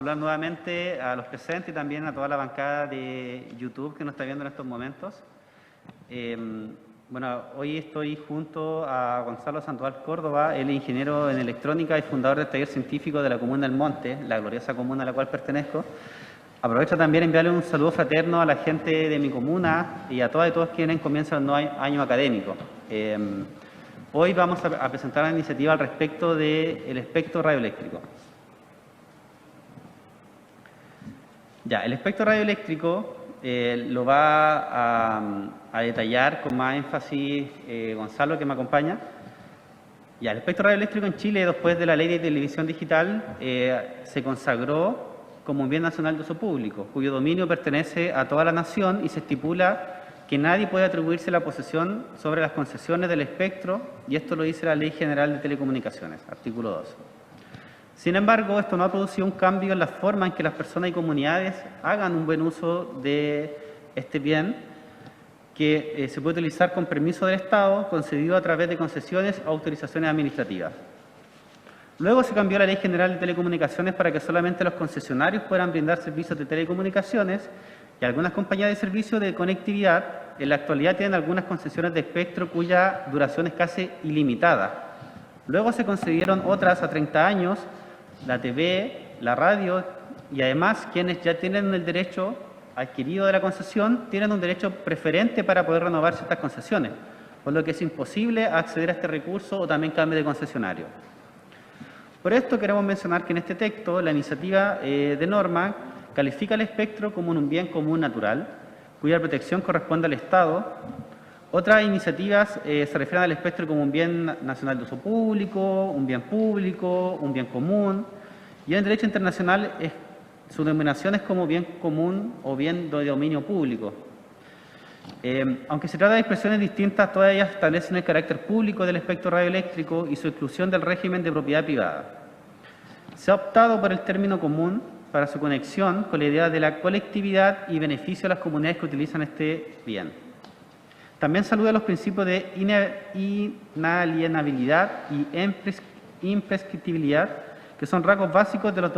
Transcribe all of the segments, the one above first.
Saludar nuevamente a los presentes y también a toda la bancada de YouTube que nos está viendo en estos momentos. Bueno, hoy estoy junto a Gonzalo Sandoval Córdoba, él es ingeniero en electrónica y fundador del taller científico de la Comuna del Monte, la gloriosa comuna a la cual pertenezco. Aprovecho también enviarle un saludo fraterno a la gente de mi comuna y a todas y todos quienes comienzan el nuevo año académico. Hoy vamos a presentar una iniciativa al respecto del espectro radioeléctrico. Ya, el espectro radioeléctrico lo va a detallar con más énfasis Gonzalo, que me acompaña. Ya, el espectro radioeléctrico en Chile, después de la Ley de Televisión Digital, se consagró como un bien nacional de uso público, cuyo dominio pertenece a toda la nación y se estipula que nadie puede atribuirse la posesión sobre las concesiones del espectro, y esto lo dice la Ley General de Telecomunicaciones, artículo 2. Sin embargo, esto no ha producido un cambio en la forma en que las personas y comunidades hagan un buen uso de este bien, que se puede utilizar con permiso del Estado, concedido a través de concesiones o autorizaciones administrativas. Luego se cambió la Ley General de Telecomunicaciones para que solamente los concesionarios puedan brindar servicios de telecomunicaciones, y algunas compañías de servicios de conectividad en la actualidad tienen algunas concesiones de espectro cuya duración es casi ilimitada. Luego se concedieron otras a 30 años, la TV, la radio, y además quienes ya tienen el derecho adquirido de la concesión tienen un derecho preferente para poder renovar ciertas concesiones, por lo que es imposible acceder a este recurso o también cambio de concesionario. Por esto queremos mencionar que en este texto la iniciativa de norma califica el espectro como un bien común natural, cuya protección corresponde al Estado. Otras iniciativas se refieren al espectro como un bien nacional de uso público, un bien común, y en el derecho internacional su denominación es como bien común o bien de dominio público. Aunque se trata de expresiones distintas, todas ellas establecen el carácter público del espectro radioeléctrico y su exclusión del régimen de propiedad privada. Se ha optado por el término común para su conexión con la idea de la colectividad y beneficio a las comunidades que utilizan este bien. También saluda los principios de inalienabilidad y imprescriptibilidad, que son rasgos básicos de los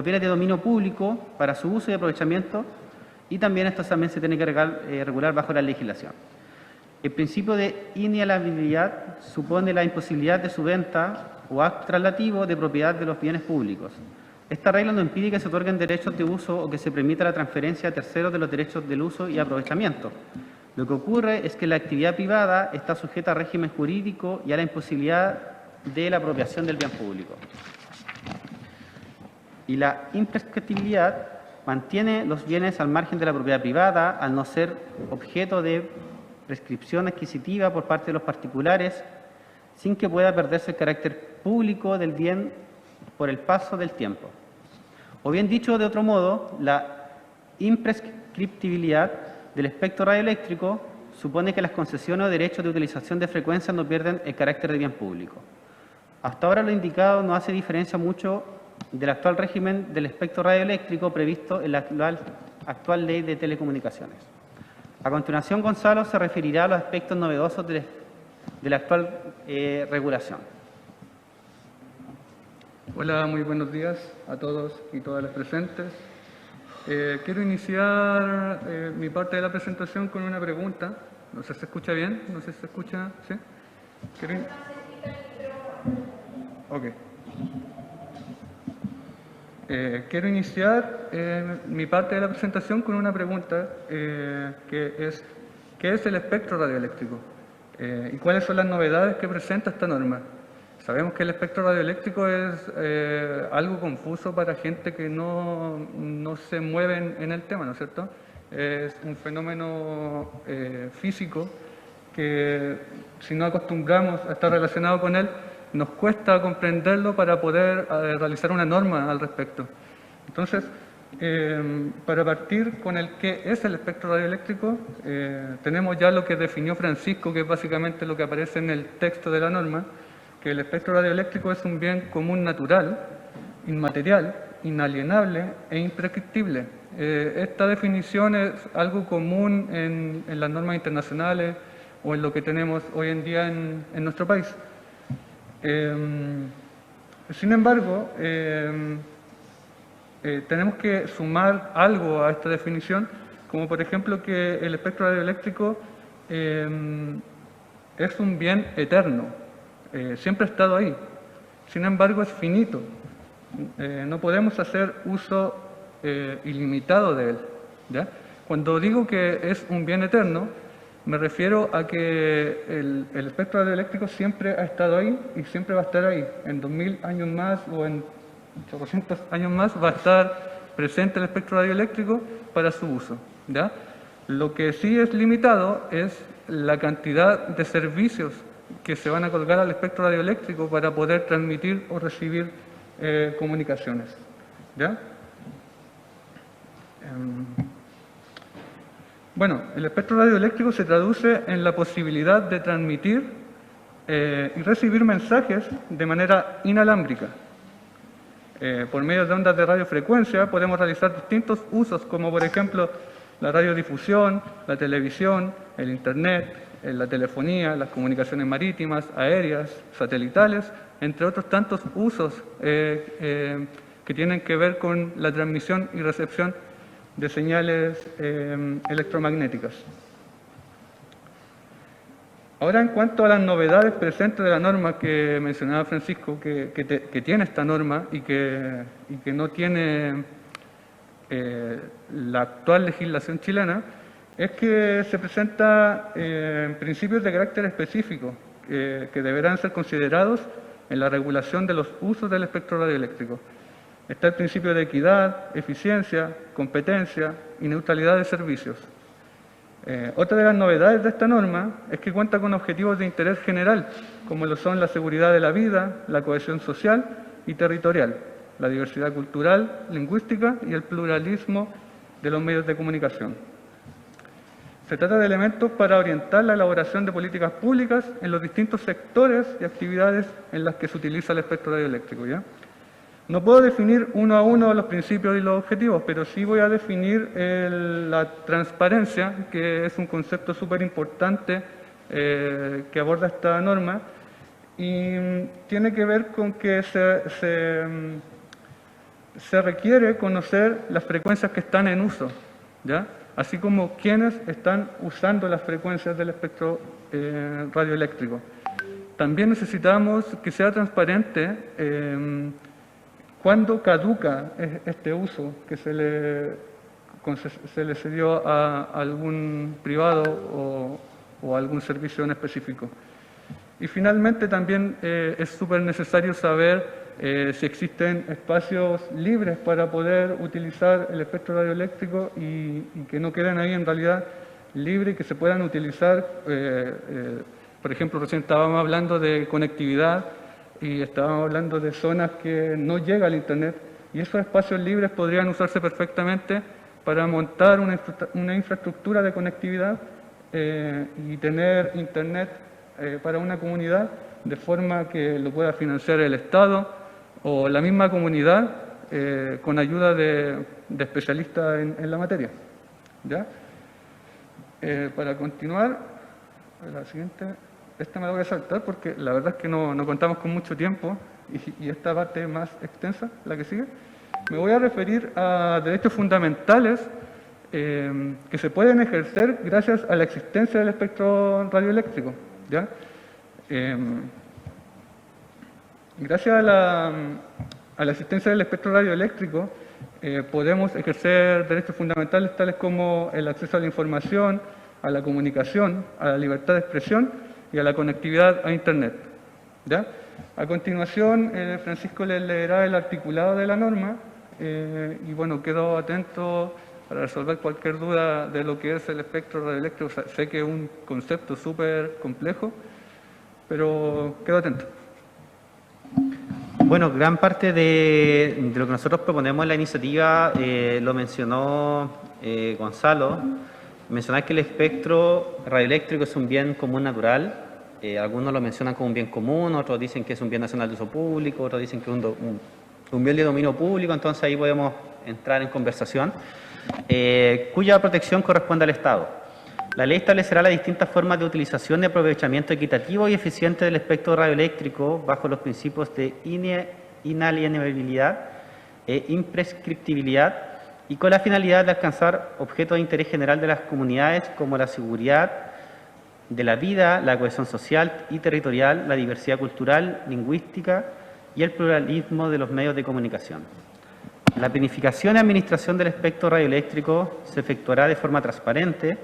bienes de dominio público para su uso y aprovechamiento, y también esto también se tiene que regular bajo la legislación. El principio de inalienabilidad supone la imposibilidad de su venta o acto traslativo de propiedad de los bienes públicos. Esta regla no impide que se otorguen derechos de uso o que se permita la transferencia a terceros de los derechos del uso y aprovechamiento. Lo que ocurre es que la actividad privada está sujeta a régimen jurídico y a la imposibilidad de la apropiación del bien público. Y la imprescriptibilidad mantiene los bienes al margen de la propiedad privada, al no ser objeto de prescripción adquisitiva por parte de los particulares, sin que pueda perderse el carácter público del bien por el paso del tiempo. O bien dicho de otro modo, la imprescriptibilidad del espectro radioeléctrico supone que las concesiones o derechos de utilización de frecuencias no pierden el carácter de bien público. Hasta ahora lo indicado no hace diferencia mucho del actual régimen del espectro radioeléctrico previsto en la actual Ley de Telecomunicaciones. A continuación, Gonzalo se referirá a los aspectos novedosos de la actual regulación. Hola, muy buenos días a todos y todas las presentes. Quiero iniciar mi parte de la presentación con una pregunta. No sé si se escucha bien, no sé si se escucha, ¿sí? Ok. Quiero iniciar mi parte de la presentación con una pregunta que es: ¿qué es el espectro radioeléctrico? ¿Y cuáles son las novedades que presenta esta norma? Sabemos que el espectro radioeléctrico es algo confuso para gente que no se mueve en el tema, ¿no es cierto? Es un fenómeno físico que, si no acostumbramos a estar relacionado con él, nos cuesta comprenderlo para poder realizar una norma al respecto. Entonces, para partir con el qué es el espectro radioeléctrico, tenemos ya lo que definió Francisco, que es básicamente lo que aparece en el texto de la norma, que el espectro radioeléctrico es un bien común natural, inmaterial, inalienable e imprescriptible. Esta definición es algo común en las normas internacionales o en lo que tenemos hoy en día en nuestro país. Sin embargo, tenemos que sumar algo a esta definición, como por ejemplo que el espectro radioeléctrico es un bien eterno, siempre ha estado ahí, sin embargo es finito, no podemos hacer uso ilimitado de él, ¿ya? Cuando digo que es un bien eterno, me refiero a que el espectro radioeléctrico siempre ha estado ahí y siempre va a estar ahí. En 2000 años más o en 800 años más va a estar presente el espectro radioeléctrico para su uso, ¿ya? Lo que sí es limitado es la cantidad de servicios que se van a colgar al espectro radioeléctrico para poder transmitir o recibir comunicaciones, ¿ya? Bueno, el espectro radioeléctrico se traduce en la posibilidad de transmitir y recibir mensajes de manera inalámbrica. Por medio de ondas de radiofrecuencia podemos realizar distintos usos, como por ejemplo la radiodifusión, la televisión, el internet, la telefonía, las comunicaciones marítimas, aéreas, satelitales, entre otros tantos usos que tienen que ver con la transmisión y recepción de señales electromagnéticas. Ahora, en cuanto a las novedades presentes de la norma que mencionaba Francisco, que tiene esta norma y que no tiene la actual legislación chilena, es que se presenta principios de carácter específico que deberán ser considerados en la regulación de los usos del espectro radioeléctrico. Está el principio de equidad, eficiencia, competencia y neutralidad de servicios. Otra de las novedades de esta norma es que cuenta con objetivos de interés general, como lo son la seguridad de la vida, la cohesión social y territorial, la diversidad cultural, lingüística y el pluralismo de los medios de comunicación. Se trata de elementos para orientar la elaboración de políticas públicas en los distintos sectores y actividades en las que se utiliza el espectro radioeléctrico, ¿ya? No puedo definir uno a uno los principios y los objetivos, pero sí voy a definir la transparencia, que es un concepto súper importante que aborda esta norma, y tiene que ver con que se requiere conocer las frecuencias que están en uso, ¿ya? Así como quienes están usando las frecuencias del espectro radioeléctrico. También necesitamos que sea transparente cuándo caduca este uso que se le cedió a algún privado o a algún servicio en específico. Y finalmente también es súper necesario saber si existen espacios libres para poder utilizar el espectro radioeléctrico y que no queden ahí en realidad libres y que se puedan utilizar. Por ejemplo, recién estábamos hablando de conectividad y estábamos hablando de zonas que no llega al internet, y esos espacios libres podrían usarse perfectamente para montar una infraestructura de conectividad y tener internet para una comunidad de forma que lo pueda financiar el Estado o la misma comunidad con ayuda de especialistas en la materia, ¿ya? Para continuar, la siguiente, esta me la voy a saltar porque la verdad es que no contamos con mucho tiempo y esta parte es más extensa, la que sigue. Me voy a referir a derechos fundamentales que se pueden ejercer gracias a la existencia del espectro radioeléctrico, ¿ya? Gracias a la existencia del espectro radioeléctrico podemos ejercer derechos fundamentales tales como el acceso a la información, a la comunicación, a la libertad de expresión y a la conectividad a Internet, ¿ya? A continuación, Francisco les leerá el articulado de la norma y bueno, quedo atento para resolver cualquier duda de lo que es el espectro radioeléctrico. O sea, sé que es un concepto súper complejo, pero quedo atento. Bueno, gran parte de lo que nosotros proponemos en la iniciativa lo mencionó Gonzalo. Mencionar que el espectro radioeléctrico es un bien común natural. Algunos lo mencionan como un bien común, otros dicen que es un bien nacional de uso público, otros dicen que es un bien de dominio público, entonces ahí podemos entrar en conversación, cuya protección corresponde al Estado. La ley establecerá las distintas formas de utilización y aprovechamiento equitativo y eficiente del espectro radioeléctrico bajo los principios de inalienabilidad, e imprescriptibilidad, y con la finalidad de alcanzar objetos de interés general de las comunidades como la seguridad de la vida, la cohesión social y territorial, la diversidad cultural, lingüística y el pluralismo de los medios de comunicación. La planificación y administración del espectro radioeléctrico se efectuará de forma transparente,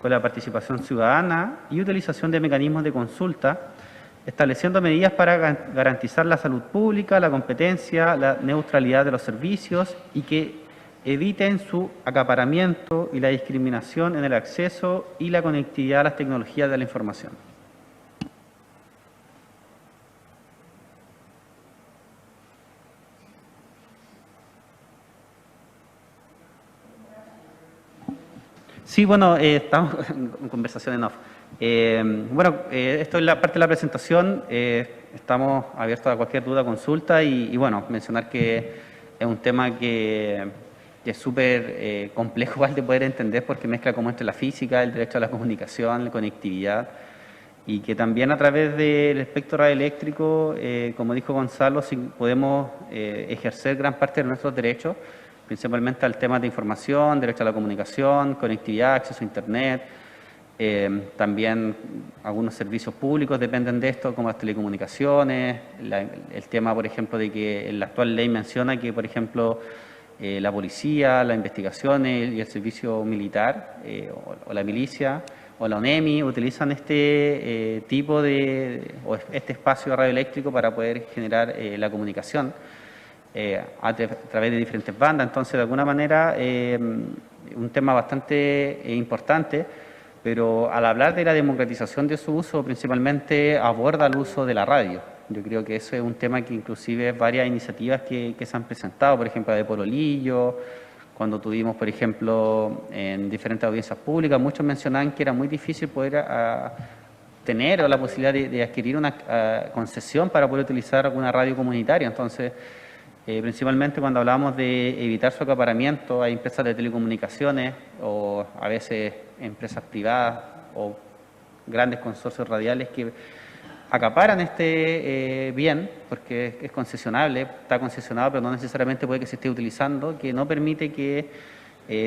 con la participación ciudadana y utilización de mecanismos de consulta, estableciendo medidas para garantizar la salud pública, la competencia, la neutralidad de los servicios y que eviten su acaparamiento y la discriminación en el acceso y la conectividad a las tecnologías de la información. Sí, bueno, estamos en conversación en off. Esto es la parte de la presentación. Estamos abiertos a cualquier duda, consulta y bueno, mencionar que es un tema que es súper complejo igual de poder entender porque mezcla como entre la física, el derecho a la comunicación, la conectividad y que también a través del espectro radioeléctrico, como dijo Gonzalo, sí podemos ejercer gran parte de nuestros derechos, principalmente al tema de información, derecho a la comunicación, conectividad, acceso a Internet. También algunos servicios públicos dependen de esto, como las telecomunicaciones, el tema, por ejemplo, de que la actual ley menciona que, por ejemplo, la policía, las investigaciones y el servicio militar, o la milicia, o la ONEMI, utilizan este tipo de, o este espacio radioeléctrico para poder generar la comunicación a través de diferentes bandas. Entonces, de alguna manera, un tema bastante importante, pero al hablar de la democratización de su uso, principalmente aborda el uso de la radio. Yo creo que eso es un tema que inclusive varias iniciativas que se han presentado, por ejemplo, de Pololillo, cuando tuvimos, por ejemplo, en diferentes audiencias públicas, muchos mencionaban que era muy difícil poder tener la posibilidad de adquirir una concesión para poder utilizar alguna radio comunitaria. Entonces, principalmente cuando hablamos de evitar su acaparamiento, hay empresas de telecomunicaciones o a veces empresas privadas o grandes consorcios radiales que acaparan este bien porque es concesionable, está concesionado, pero no necesariamente puede que se esté utilizando, que no permite que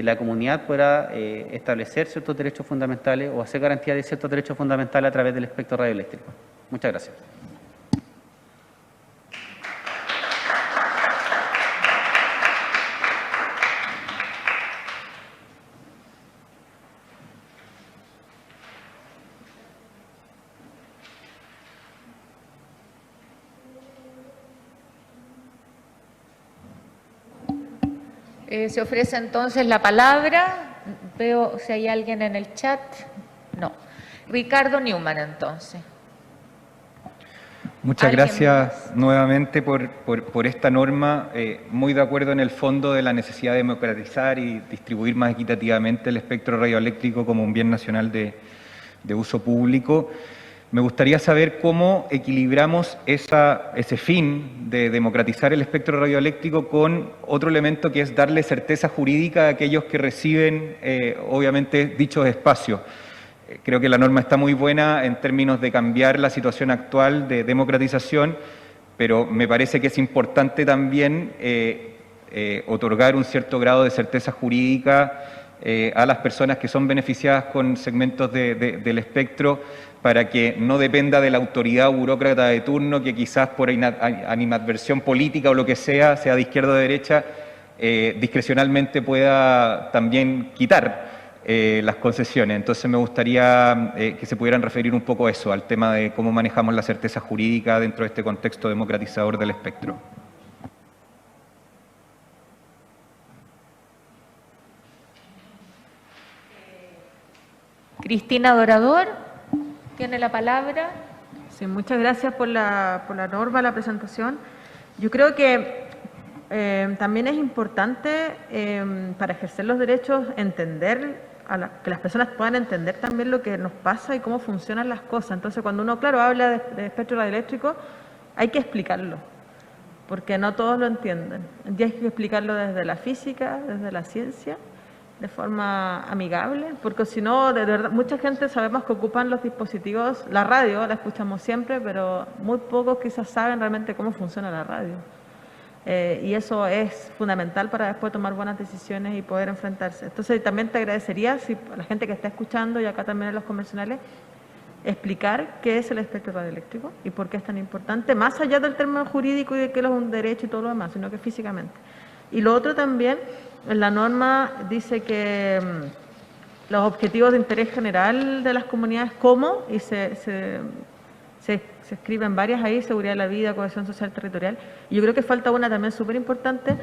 la comunidad pueda establecer ciertos derechos fundamentales o hacer garantía de ciertos derechos fundamentales a través del espectro radioeléctrico. Muchas gracias. Se ofrece entonces la palabra. Veo si hay alguien en el chat. No. Ricardo Newman, entonces. Muchas gracias nuevamente por esta norma. Muy de acuerdo en el fondo de la necesidad de democratizar y distribuir más equitativamente el espectro radioeléctrico como un bien nacional de uso público. Me gustaría saber cómo equilibramos ese fin de democratizar el espectro radioeléctrico con otro elemento que es darle certeza jurídica a aquellos que reciben, obviamente, dichos espacios. Creo que la norma está muy buena en términos de cambiar la situación actual de democratización, pero me parece que es importante también otorgar un cierto grado de certeza jurídica a las personas que son beneficiadas con segmentos del espectro, para que no dependa de la autoridad o burócrata de turno que quizás por animadversión política o lo que sea de izquierda o de derecha, discrecionalmente pueda también quitar las concesiones. Entonces me gustaría que se pudieran referir un poco a eso, al tema de cómo manejamos la certeza jurídica dentro de este contexto democratizador del espectro. Cristina Dorador tiene la palabra. Sí, muchas gracias por la norma, la presentación. Yo creo que también es importante para ejercer los derechos entender, que las personas puedan entender también lo que nos pasa y cómo funcionan las cosas. Entonces, cuando uno, claro, habla de espectro radioeléctrico, hay que explicarlo, porque no todos lo entienden. Y hay que explicarlo desde la física, desde la ciencia, de forma amigable, porque si no, de verdad, mucha gente sabemos que ocupan los dispositivos, la radio la escuchamos siempre, pero muy pocos quizás saben realmente cómo funciona la radio. Y eso es fundamental para después tomar buenas decisiones y poder enfrentarse. Entonces también te agradecería, si a la gente que está escuchando y acá también a los convencionales, explicar qué es el espectro radioeléctrico y por qué es tan importante, más allá del término jurídico y de que es un derecho y todo lo demás, sino que físicamente. Y lo otro también, en la norma dice que los objetivos de interés general de las comunidades, ¿cómo? Y se escriben varias ahí, seguridad de la vida, cohesión social territorial. Y yo creo que falta una también súper importante,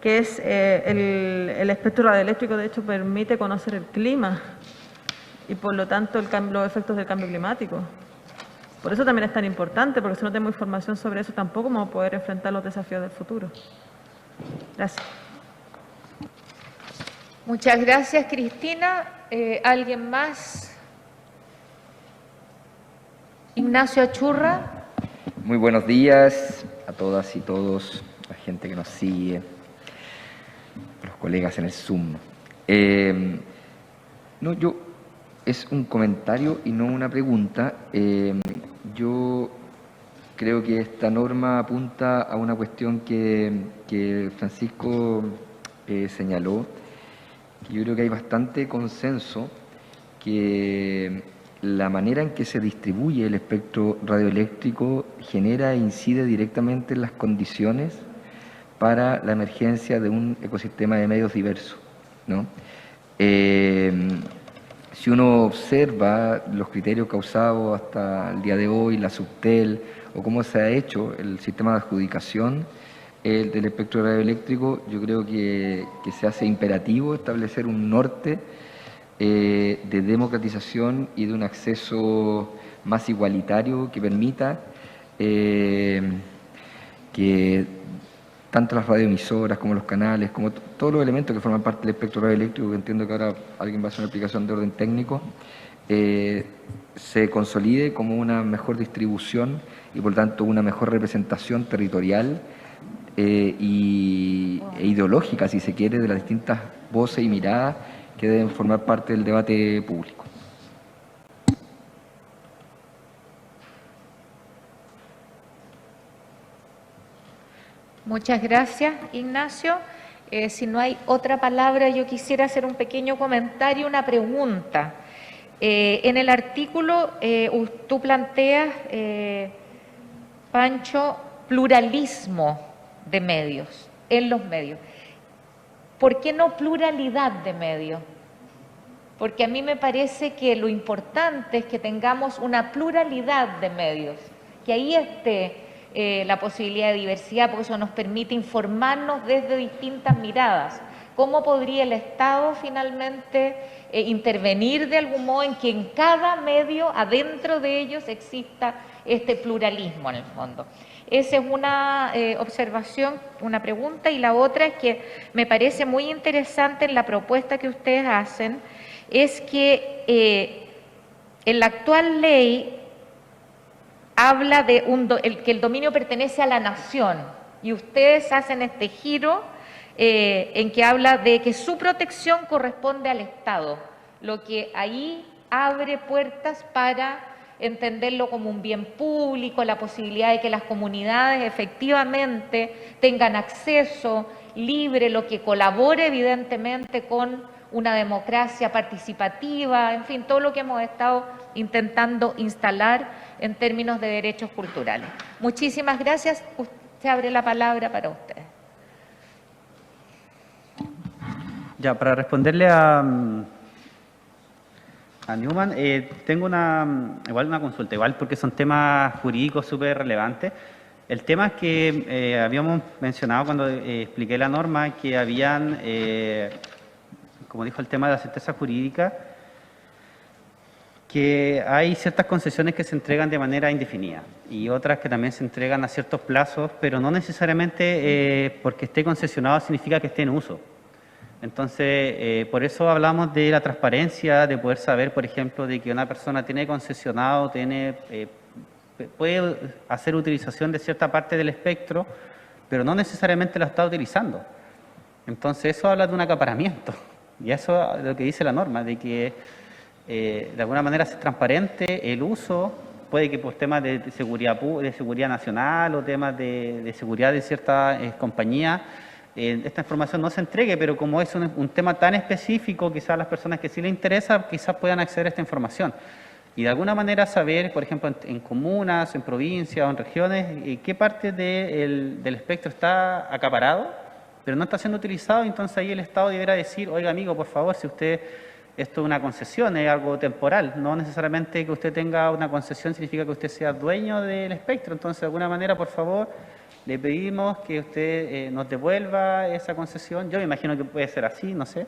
que es el espectro radioeléctrico, de hecho, permite conocer el clima y por lo tanto los efectos del cambio climático. Por eso también es tan importante, porque si no tenemos información sobre eso tampoco vamos a poder enfrentar los desafíos del futuro. Gracias. Muchas gracias, Cristina. ¿Alguien más? Ignacio Achurra. Muy buenos días a todas y todos, la gente que nos sigue, los colegas en el Zoom. Es un comentario y no una pregunta. Yo creo que esta norma apunta a una cuestión que Francisco señaló. Yo creo que hay bastante consenso que la manera en que se distribuye el espectro radioeléctrico genera e incide directamente en las condiciones para la emergencia de un ecosistema de medios diverso, ¿no? Si uno observa los criterios causados hasta el día de hoy, la Subtel, o cómo se ha hecho el sistema de adjudicación del espectro radioeléctrico, yo creo que se hace imperativo establecer un norte de democratización y de un acceso más igualitario que permita que tanto las radioemisoras como los canales, como todos los elementos que forman parte del espectro radioeléctrico, que entiendo que ahora alguien va a hacer una explicación de orden técnico, se consolide como una mejor distribución y por tanto una mejor representación territorial e ideológica, si se quiere, de las distintas voces y miradas que deben formar parte del debate público. Muchas gracias, Ignacio. Si no hay otra palabra, yo quisiera hacer un pequeño comentario, una pregunta. En el artículo tú planteas, Pancho, pluralismo de medios, en los medios. ¿Por qué no pluralidad de medios? Porque a mí me parece que lo importante es que tengamos una pluralidad de medios, que ahí esté la posibilidad de diversidad, porque eso nos permite informarnos desde distintas miradas. ¿Cómo podría el Estado finalmente intervenir de algún modo en que en cada medio, adentro de ellos, exista este pluralismo en el fondo? Esa es una observación, una pregunta, y la otra es que me parece muy interesante en la propuesta que ustedes hacen, es que en la actual ley habla de que el dominio pertenece a la nación, y ustedes hacen este giro en que habla de que su protección corresponde al Estado, lo que ahí abre puertas para entenderlo como un bien público, la posibilidad de que las comunidades efectivamente tengan acceso libre, lo que colabore evidentemente con una democracia participativa, en fin, todo lo que hemos estado intentando instalar en términos de derechos culturales. Muchísimas gracias. Se abre la palabra para ustedes. Ya, para responderle a Newman, tengo igual una consulta, igual porque son temas jurídicos súper relevantes. El tema es que habíamos mencionado cuando expliqué la norma que habían, como dijo el tema de la certeza jurídica, que hay ciertas concesiones que se entregan de manera indefinida y otras que también se entregan a ciertos plazos, pero no necesariamente porque esté concesionado significa que esté en uso. Entonces, por eso hablamos de la transparencia, de poder saber, por ejemplo, de que una persona tiene concesionado, puede hacer utilización de cierta parte del espectro, pero no necesariamente la está utilizando. Entonces, eso habla de un acaparamiento. Y eso es lo que dice la norma, de que de alguna manera es transparente el uso puede que por temas de seguridad nacional o temas de seguridad de ciertas compañías, esta información no se entregue, pero como es un tema tan específico, quizás las personas que sí les interesa, quizás puedan acceder a esta información. Y de alguna manera saber, por ejemplo, en comunas, en provincias o en regiones, qué parte del espectro está acaparado, pero no está siendo utilizado. Entonces ahí el Estado deberá decir, oiga amigo, por favor, si usted, esto es una concesión, es algo temporal, no necesariamente que usted tenga una concesión significa que usted sea dueño del espectro. Entonces de alguna manera, por favor, le pedimos que usted nos devuelva esa concesión. Yo me imagino que puede ser así, no sé.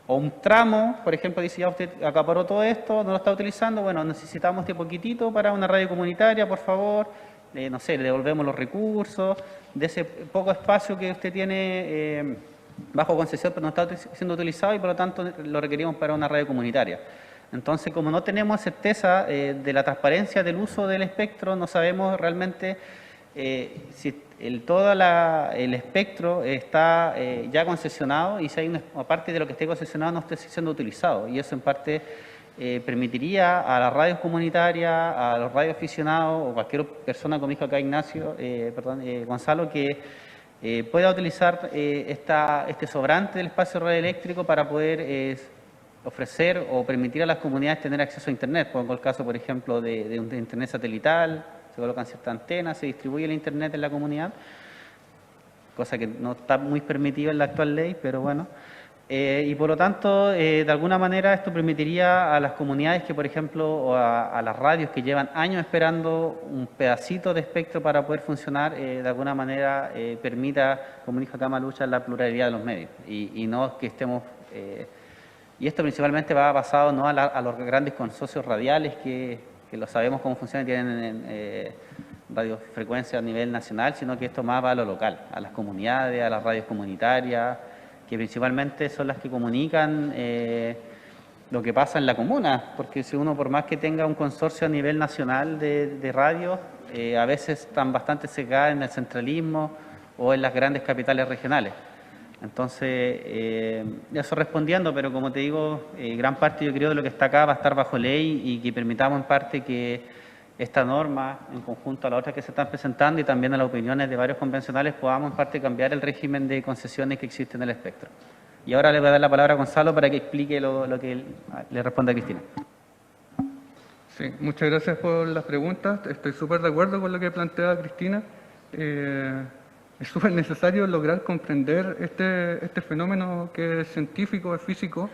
O un tramo, por ejemplo, dice ya usted acaparó todo esto, no lo está utilizando, bueno, necesitamos este poquitito para una radio comunitaria, por favor, no sé, le devolvemos los recursos, de ese poco espacio que usted tiene bajo concesión, pero no está siendo utilizado y por lo tanto lo requerimos para una radio comunitaria. Entonces, como no tenemos certeza de la transparencia del uso del espectro, no sabemos realmente si todo el espectro está ya concesionado y si hay una parte de lo que esté concesionado no esté siendo utilizado. Y eso en parte permitiría a las radios comunitarias, a los radioaficionados o cualquier persona, como dijo acá Ignacio, Gonzalo, que pueda utilizar este sobrante del espacio radioeléctrico para poder ofrecer o permitir a las comunidades tener acceso a Internet. Pongo el caso, por ejemplo, de un Internet satelital. Se colocan ciertas antenas, se distribuye el Internet en la comunidad, cosa que no está muy permitida en la actual ley, pero bueno. Y por lo tanto, de alguna manera esto permitiría a las comunidades que, por ejemplo, o a las radios que llevan años esperando un pedacito de espectro para poder funcionar, de alguna manera permita, como dijo acá Malucha, la pluralidad de los medios. Y no que estemos... y esto principalmente va basado no a los grandes consorcios radiales que lo sabemos cómo funciona y tienen radiofrecuencia a nivel nacional, sino que esto más va a lo local, a las comunidades, a las radios comunitarias, que principalmente son las que comunican lo que pasa en la comuna, porque si uno, por más que tenga un consorcio a nivel nacional de radios, a veces están bastante cegadas en el centralismo o en las grandes capitales regionales. Entonces, eso respondiendo, pero como te digo, gran parte yo creo de lo que está acá va a estar bajo ley y que permitamos en parte que esta norma, en conjunto a las otras que se están presentando y también a las opiniones de varios convencionales, podamos en parte cambiar el régimen de concesiones que existe en el espectro. Y ahora le voy a dar la palabra a Gonzalo para que explique lo que le responde a Cristina. Sí, muchas gracias por las preguntas. Estoy súper de acuerdo con lo que plantea Cristina. Es súper necesario lograr comprender este fenómeno que es científico, es físico,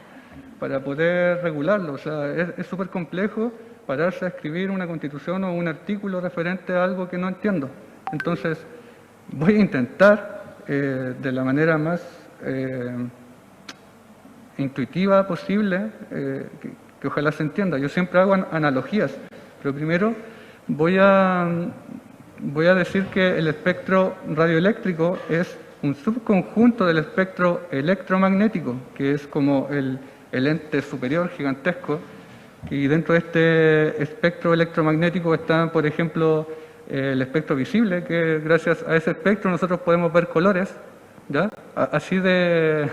para poder regularlo. O sea, es súper complejo pararse a escribir una constitución o un artículo referente a algo que no entiendo. Entonces, voy a intentar, de la manera más intuitiva posible, que ojalá se entienda. Yo siempre hago analogías, pero primero voy a decir que el espectro radioeléctrico es un subconjunto del espectro electromagnético, que es como el ente superior gigantesco, y dentro de este espectro electromagnético está, por ejemplo, el espectro visible, que gracias a ese espectro nosotros podemos ver colores, ¿ya? Así de,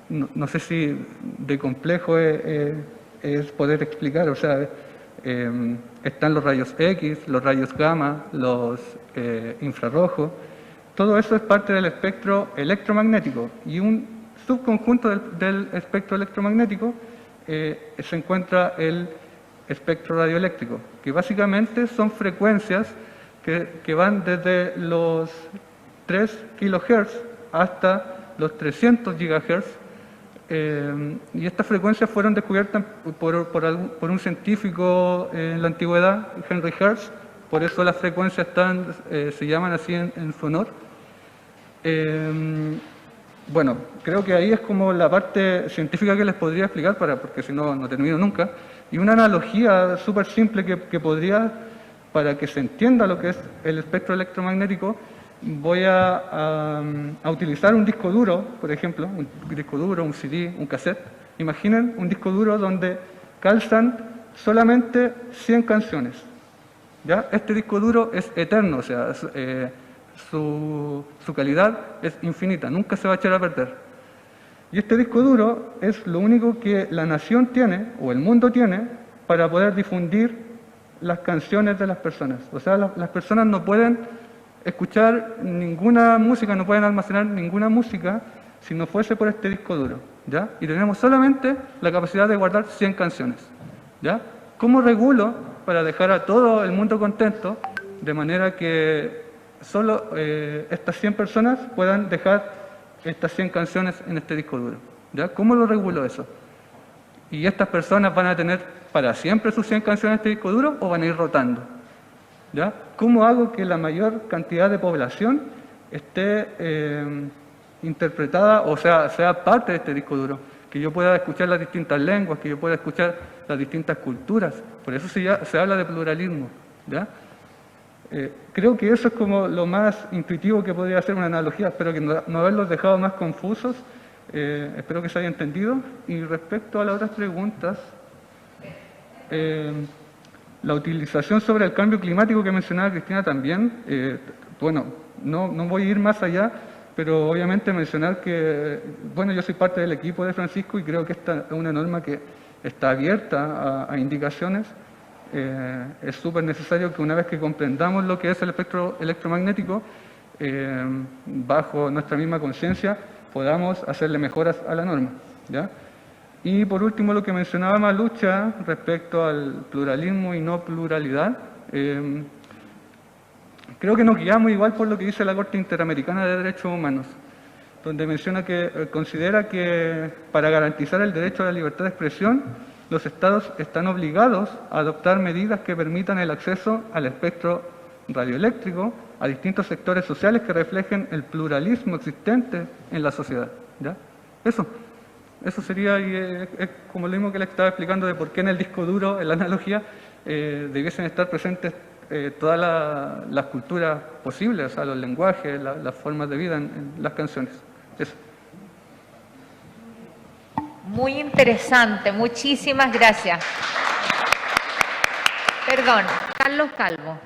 no sé si de complejo es poder explicar, o sea, están los rayos X, los rayos gamma, los infrarrojos. Todo eso es parte del espectro electromagnético y un subconjunto del espectro electromagnético se encuentra el espectro radioeléctrico, que básicamente son frecuencias que van desde los 3 kHz hasta los 300 GHz. Y estas frecuencias fueron descubiertas por un científico en la antigüedad, Henry Hertz, por eso las frecuencias se llaman así en su honor. Bueno, creo que ahí es como la parte científica que les podría explicar, porque si no, no termino nunca. Y una analogía súper simple que podría, para que se entienda lo que es el espectro electromagnético, voy a utilizar un disco duro, por ejemplo, un disco duro, un CD, un cassette. Imaginen un disco duro donde calzan solamente 100 canciones. ¿Ya? Este disco duro es eterno, o sea, su calidad es infinita, nunca se va a echar a perder. Y este disco duro es lo único que la nación tiene, o el mundo tiene, para poder difundir las canciones de las personas. O sea, las personas no pueden escuchar ninguna música, no pueden almacenar ninguna música si no fuese por este disco duro, ¿ya? Y tenemos solamente la capacidad de guardar 100 canciones, ¿ya? ¿Cómo regulo para dejar a todo el mundo contento de manera que solo estas 100 personas puedan dejar estas 100 canciones en este disco duro, ¿ya? ¿Cómo lo regulo eso? ¿Y estas personas van a tener para siempre sus 100 canciones en este disco duro o van a ir rotando? ¿Ya? ¿Cómo hago que la mayor cantidad de población esté interpretada, o sea parte de este disco duro? Que yo pueda escuchar las distintas lenguas, que yo pueda escuchar las distintas culturas. Por eso se habla de pluralismo, ¿ya? Creo que eso es como lo más intuitivo que podría ser una analogía. Espero que no haberlos dejado más confusos. Espero que se haya entendido. Y respecto a las otras preguntas, la utilización sobre el cambio climático que mencionaba Cristina también, bueno, no voy a ir más allá, pero obviamente mencionar que, bueno, yo soy parte del equipo de Francisco y creo que esta es una norma que está abierta a indicaciones. Es súper necesario que una vez que comprendamos lo que es el espectro electromagnético, bajo nuestra misma conciencia, podamos hacerle mejoras a la norma, ¿ya? Y por último, lo que mencionaba Malucha respecto al pluralismo y no pluralidad, creo que nos guiamos igual por lo que dice la Corte Interamericana de Derechos Humanos, donde menciona que considera que para garantizar el derecho a la libertad de expresión, los Estados están obligados a adoptar medidas que permitan el acceso al espectro radioeléctrico a distintos sectores sociales que reflejen el pluralismo existente en la sociedad, ¿ya? Eso sería, y es como lo mismo que le estaba explicando de por qué en el disco duro, en la analogía, debiesen estar presentes todas las culturas posibles, o sea, los lenguajes, las formas de vida en las canciones. Eso. Muy interesante, muchísimas gracias. Perdón, Carlos Calvo.